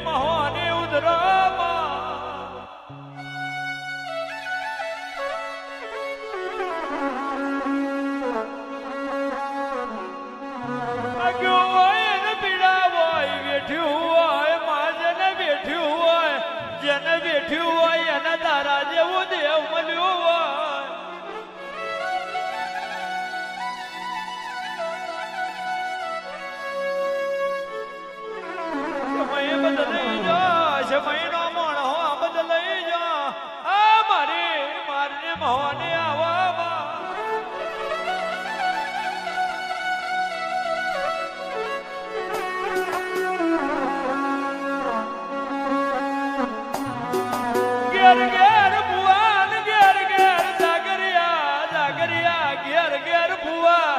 મહોની ઉદરામાં આગળ હોય ને પીડા હોય બેઠ્યું હોય માજને બેઠ્યું હોય જેને બેઠ્યું હોય એને તારા જેવું દેવ મળ્યું હોય બદલાઈ જા સમયનો મોણો બદલાઈ જા આ મારને મહોને આવા ઘેર ઘેર ભુવાન ઘેર ઘેર જાગરિયા ઘેર ઘેર ભુવા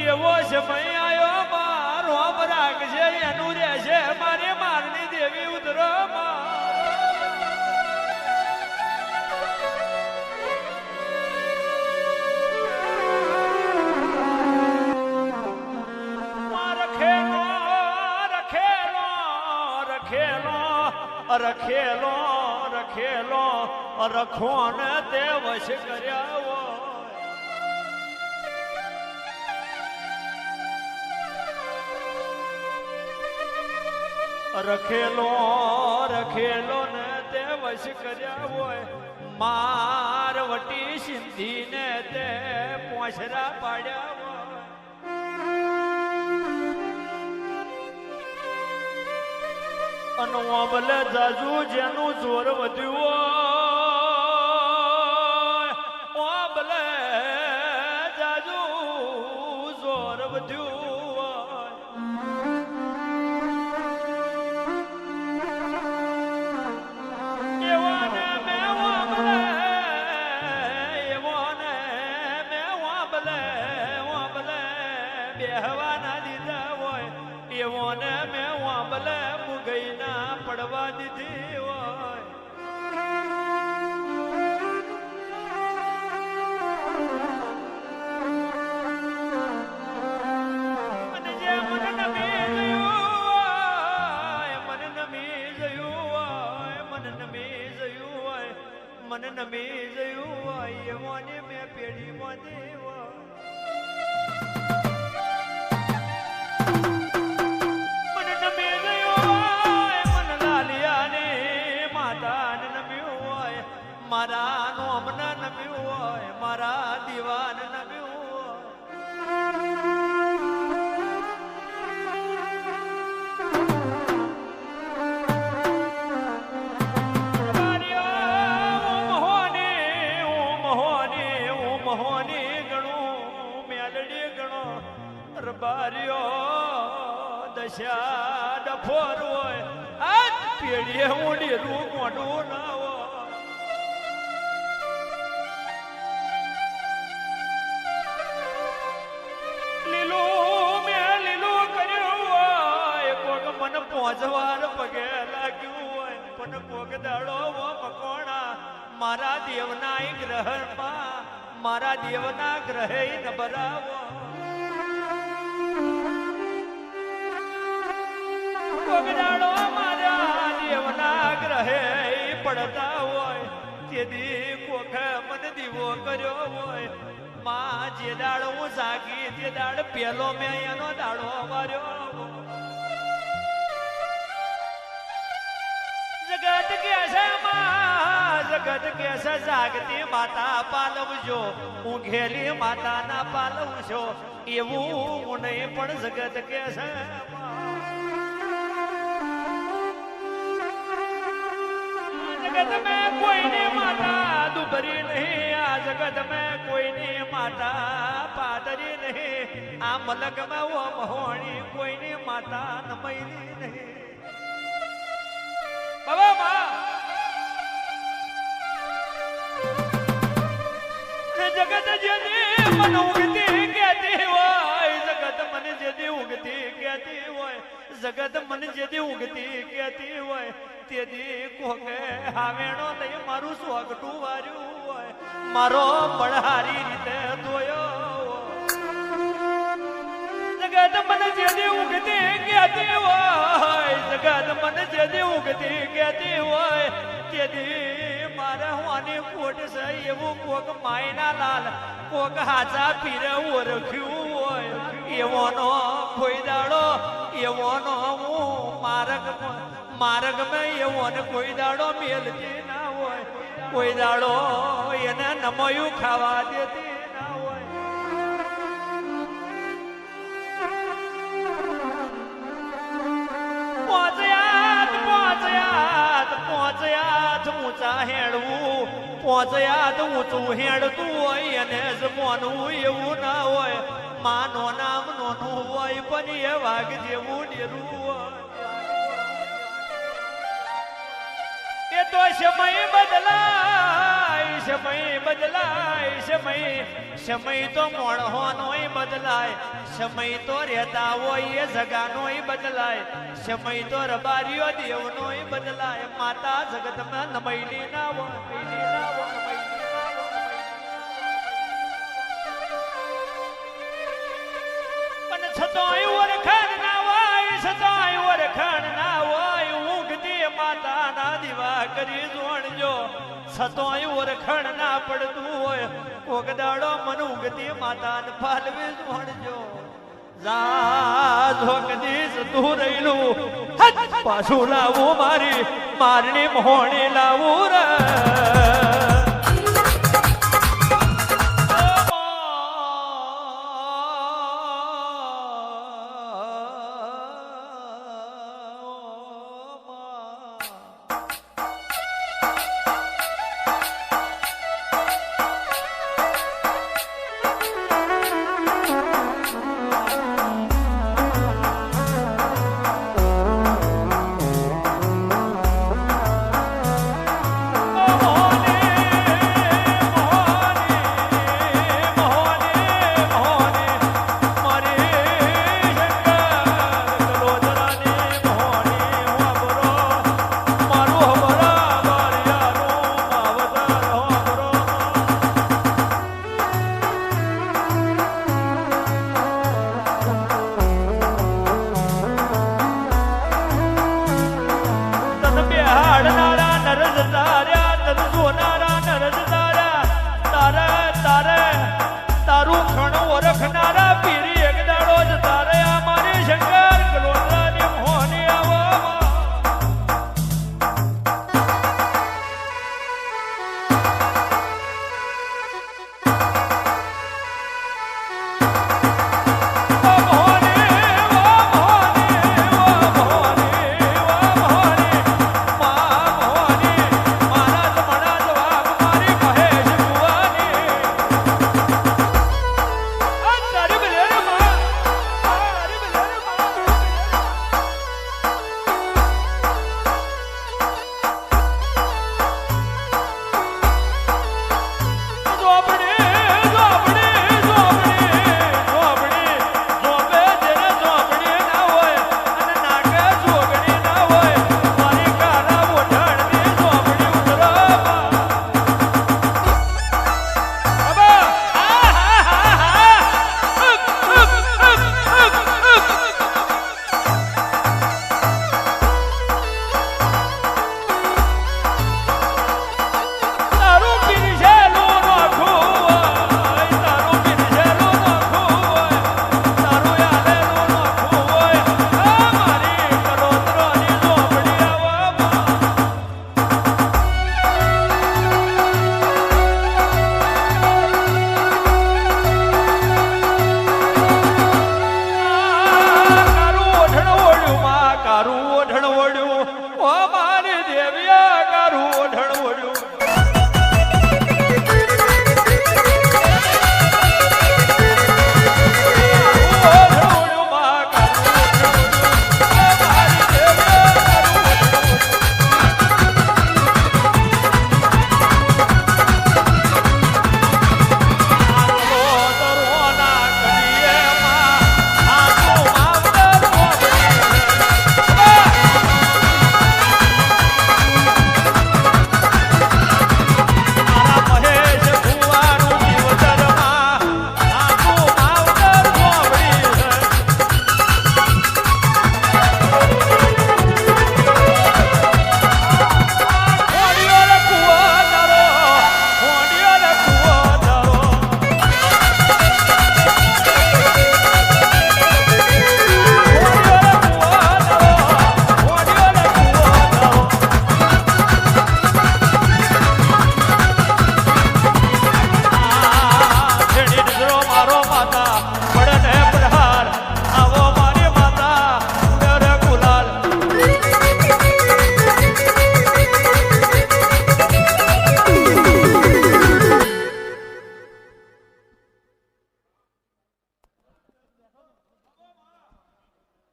એવો સમય આવ્યો મારો રાગ છે એનું રહેશે મારે મારની દેવી ઉતરો રખેલો રખેલો રખો ને તે વશ કર્યા હોય રખેલો ને તે વશ કર્યા હોય મારવટી સિંધી ને તે પોછરા પાડ્યા હોય અનોબલે જાજુ જેનું જોર વધ્યું ઓબલે જાજુ જોર વધ્યું એવાને મે ઓબલે બેહવા ના દીધા હોય એવોને મે ઓબલે મુગઈના પડવા દીધી હોય મને જે મન નમી જયું હોય એવોને મેં પેઢી બાંધી હોય મારા નોમને નમ્યું હોય મારા દીવાન નમ્યું હોય મહોની ગણું મેલડી ગણો રબારીઓ દશા ડફોર હોય આ પેઢીએ ઊંડી રૂ મોઢું ના હોય મને પહોંચવાર પગે લાગ્યું હોય પણ કોક દાડો મકોણા મારા દેવના ગ્રહમાં મારા દેવના ગ્રહે ન બરાવો કોક દાડો મારા દેવના ગ્રહે પડતા હોય તેથી કોક મને દીવો કર્યો હોય માં જે દાડો હું જાગી તે દાડ પેલો મેં એનો દાડો માર્યો જગત કેસે જાગતી માતા પાલવજો ઊંઘેલી માતા ના પાલવશો એવું નહીં પણ જગત કેસે જગત મેં કોઈની માતા દુબરી નહીં આ જગત મેં કોઈની માતા પાદરી નહીં આ મલક માં મહોણી કોઈની માતા નમૈલી નહીં બાબા જગત જેની મન ઉગતી કહેતી હોય જગત મને જેદી ઉગતી કહેતી હોય જગત મને જેદી ઉગતી કહેતી હોય તેદી કોકે હાવેણો લઈ મારું સ્વગટું વાર્યું હોય મારો બળહારી રીતે ધોયો જગત મને કહેતી હોય જગત મને જેદી ઊંઘતી કહેતી હોય તેથી મારે હોવાની ખોટ છે એવું કોક માયના લાલ કોક હાચા પીરે ઓળખ્યું હોય એવોનો કોઈ દાડો એવોનો હું માર્ગ મેં એવોને કોઈ દાડો મેલતી ના હોય કોઈ દાડો એને નમયું ખાવા દેતી ના હોય પહોંચ્યા ઊંચા હેડવું પહોંચ્યા ઊંચું હેડતું હોય અને જ મોનવું એવું ના હોય માં નોનામ નોનું હોય પણ એ વાઘ જેવું ડેરું હોય એ તો સમય બદલાય સમય તો મોણહોનોય બદલાય સમય તો રહેતા હોય એ જગાનોય બદલાય સમય તો રબારીઓ દેવનોય બદલાય માતા જગતમાં નમૈલી ના હોય પણ છતાંય ઓળખાણ ના હોય છતાંય ઓળખાણ ના હોય ઊંઘતી માતાના દીવા કરી જોણજો છતાંય ઓળખાણ ના પડતું હોય કોક દાડો મન ઊંઘતી માતાને ફાલવી જોણજો જા જોકદીશ તું રહીલું પાછું લાવું મારણી મોહણી લાવું રે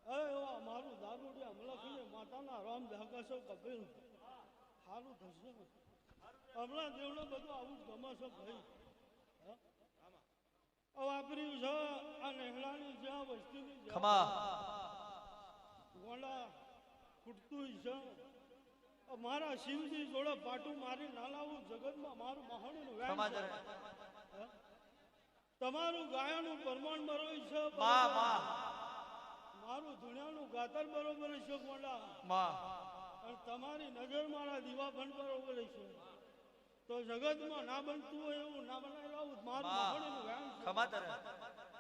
એ મારું દારૂડિયા હમણાં માતાના રામ જાગાશો કપિલ સારું થશે હમણાં દેવડે બધું આવું ગમાશો ભાઈ વાપર્યું છે આ નેહડાની જ્યાં વસ્તીની ગોળા ખૂટતું છે મારા શિવજી જોડે પાટું મારી ના લાવું જગતમાં મારું મહાણીનું વ્યામ તમારું ગાયાનું પ્રમાણ બરોબર છે મારું ધુણિયાનું ગાતર બરોબર છે ગોળા અને તમારી નજર મારા દીવા પણ બરોબર છે તો જગતમાં ના બનતું હોય એવું ના બનાવી લાવું મારું મહાણીનું વ્યામ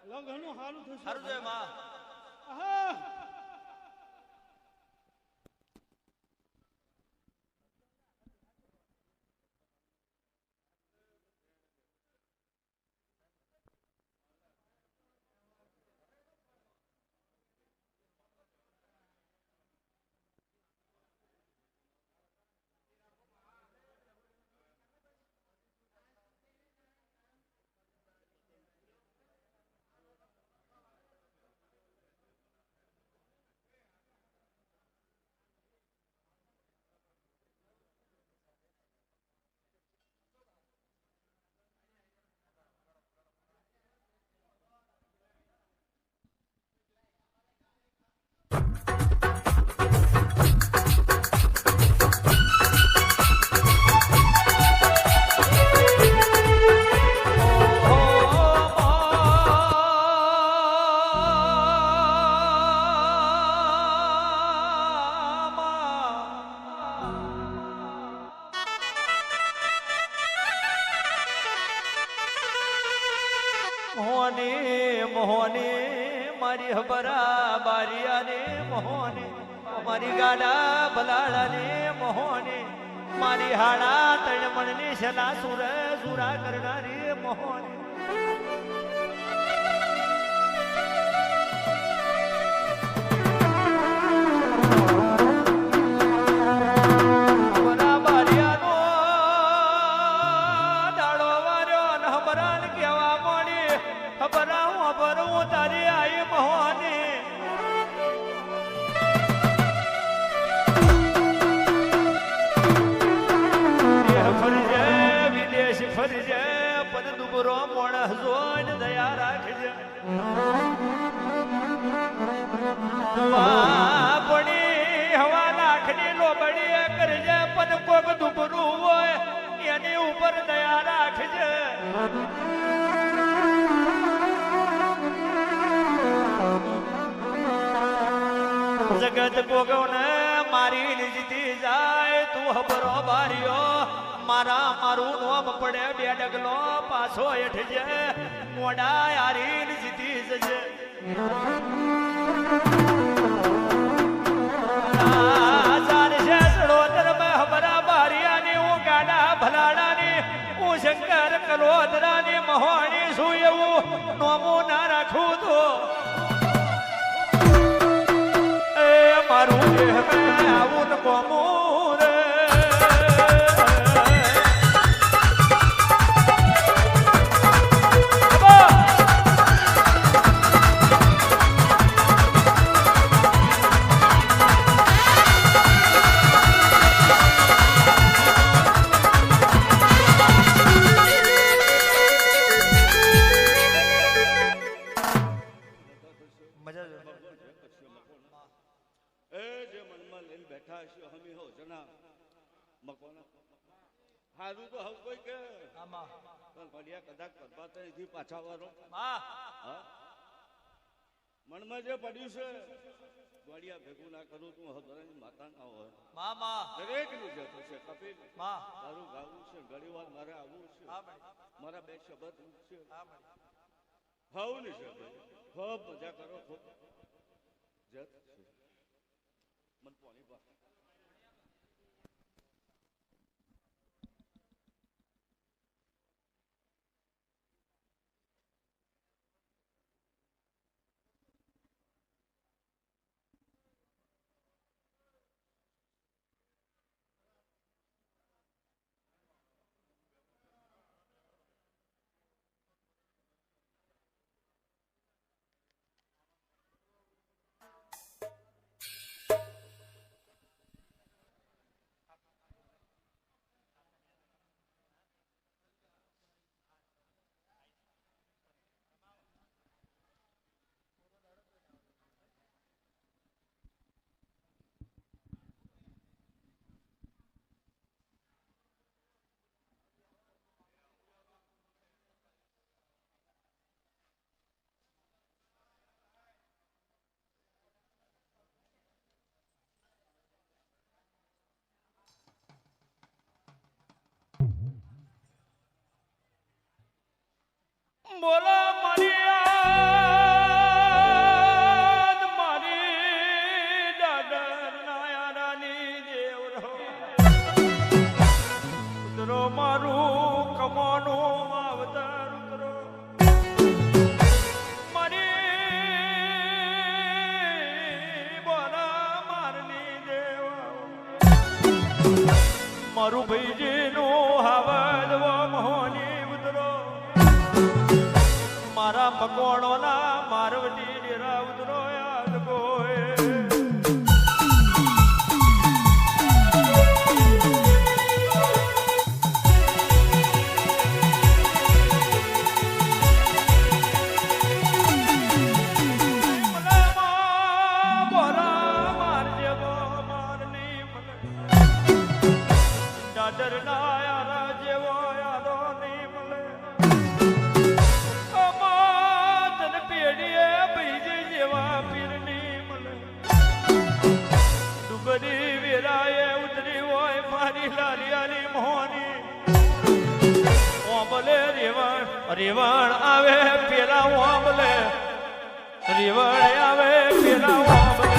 લગ્નનું સારું થશે હા મોહને મારી હબરા બારિયાને મોહને મારી ગાડા બલાડાને મોહને મારી હાડા તળમણની શલા સુરા કરનારી મોહને તારી આઈ મોહની ફરજે વિદેશ ફરજે પદ દુબરો મોણસ જોઈને દયા રાખજે પડી હવા લાખની લોબડી કરજે પદ કોક દુબરું હોય એની ઉપર દયા રાખજે જગત ભોગવને મારી જીતી જાય તું હબરો બારીઓ મારું નોમ પડે બે ડગલો પાછો હેઠજે મોડા યારી જીતી જજે હબરા બારિયાની હું ગાડા ભલાડાની હું શંકર કલોદરાની મહોણી શું એવું નોમું ના રાખું તો મારું દેહ મેં આવું ન કોમું રે હારું તો હવે કોઈ કે ઘડિયા કદાચ કરવા તો પાછા વાળો મનમાં જે પડ્યું છે ઘડિયા ભેગું ના કરું તું હદરાની માતા ના હોય દરેક નું જે થશે કપિલ તારું ગાવું છે ઘણી વાર મારે આવવું છે મારા બે શબ્દ છે ભાવ ની છે ખૂબ મજા કરો ખૂબ જત મન પાણી પા બોલો મારી યાદ મારી દાદર નાયારાની દેવરો ઉતરો મારું કમાનું માવતર ઉતરો મારી બોલા મારની દેવા મારું ભાઈજીનું હાવદવો મોહની ઉતરો મારા મકોણોના મારવટી ડેરા ઉતરો યાદ કોઈ રેવણ આવે પેલા ઓંબલે રેવણ આવે પેલા ઓંબલે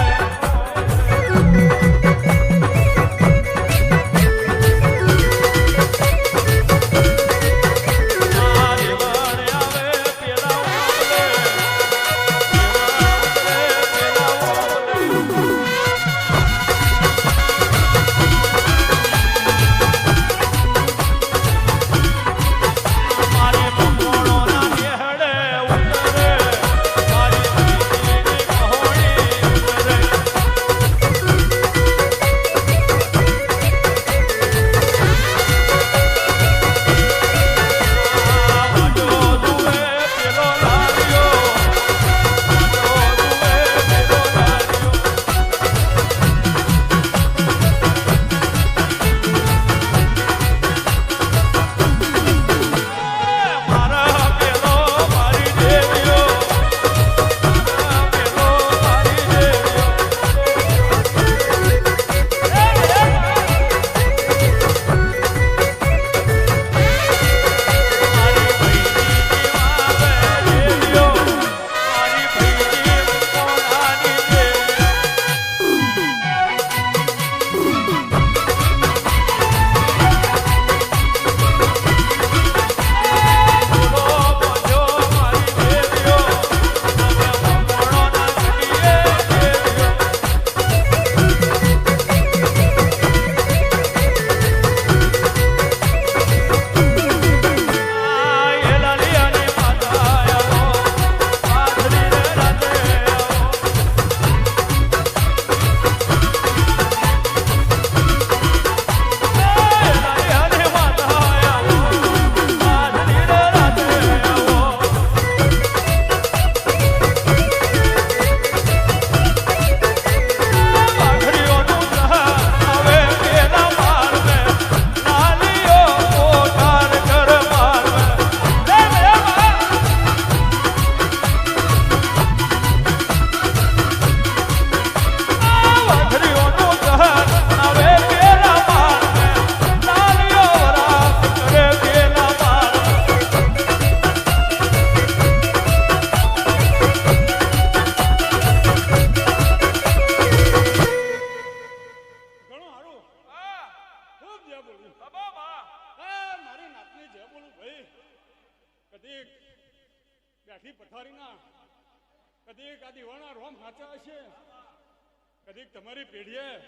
કદીક તમારી પેઢીએ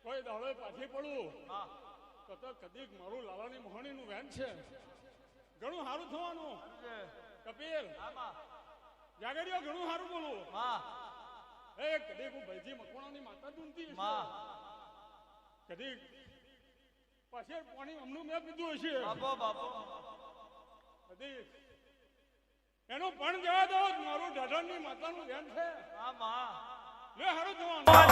કોઈ દાડો પાછી પડું તો કદીક મારું લાલાની મોહણીનું વેન છે ઘણું સારું થવાનું કપિલ જાગરીઓ ઘણું સારું બોલું એ કદીક હું ભાઈજી મકવાણાની માતા દૂંધી કદીક પાછળ પાણી હમણાં મેં પીધું હશે કદીક એનો પણ જવા દો મારું ઢાઢરની માતાનું વેન છે લે હારું થવાનું